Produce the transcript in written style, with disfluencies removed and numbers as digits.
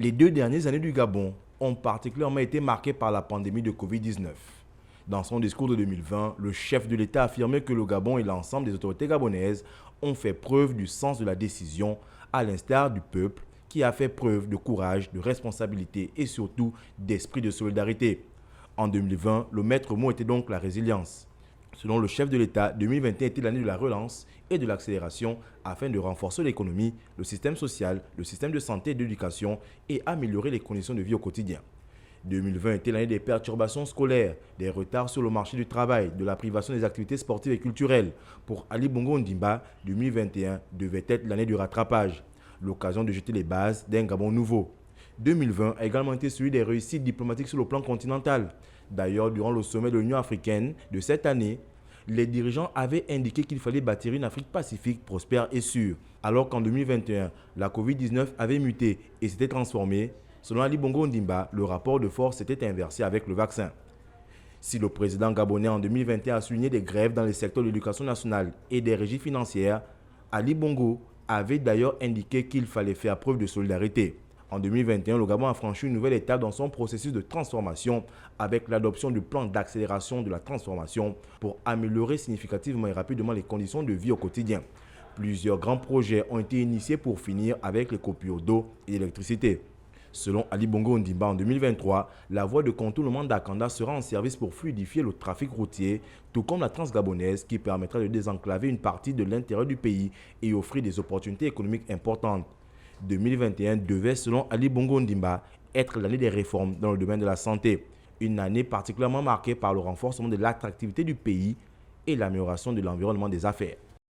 Les 2 dernières années du Gabon ont particulièrement été marquées par la pandémie de Covid-19. Dans son discours de 2020, le chef de l'État a affirmé que le Gabon et l'ensemble des autorités gabonaises ont fait preuve du sens de la décision, à l'instar du peuple qui a fait preuve de courage, de responsabilité et surtout d'esprit de solidarité. En 2020, le maître mot était donc la résilience. Selon le chef de l'État, 2021 était l'année de la relance et de l'accélération afin de renforcer l'économie, le système social, le système de santé et d'éducation et améliorer les conditions de vie au quotidien. 2020 était l'année des perturbations scolaires, des retards sur le marché du travail, de la privation des activités sportives et culturelles. Pour Ali Bongo Ondimba, 2021 devait être l'année du rattrapage, l'occasion de jeter les bases d'un Gabon nouveau. 2020 a également été celui des réussites diplomatiques sur le plan continental. D'ailleurs, durant le sommet de l'Union africaine de cette année, les dirigeants avaient indiqué qu'il fallait bâtir une Afrique pacifique, prospère et sûre. Alors qu'en 2021, la Covid-19 avait muté et s'était transformée, selon Ali Bongo Ondimba, le rapport de force s'était inversé avec le vaccin. Si le président gabonais en 2021 a souligné des grèves dans les secteurs de l'éducation nationale et des régies financières, Ali Bongo avait d'ailleurs indiqué qu'il fallait faire preuve de solidarité. En 2021, le Gabon a franchi une nouvelle étape dans son processus de transformation avec l'adoption du plan d'accélération de la transformation pour améliorer significativement et rapidement les conditions de vie au quotidien. Plusieurs grands projets ont été initiés pour finir avec les coupures d'eau et d'électricité. Selon Ali Bongo Ondimba, en 2023, la voie de contournement d'Akanda sera en service pour fluidifier le trafic routier, tout comme la transgabonaise qui permettra de désenclaver une partie de l'intérieur du pays et offrir des opportunités économiques importantes. 2021 devait, selon Ali Bongo Ondimba, être l'année des réformes dans le domaine de la santé. Une année particulièrement marquée par le renforcement de l'attractivité du pays et l'amélioration de l'environnement des affaires.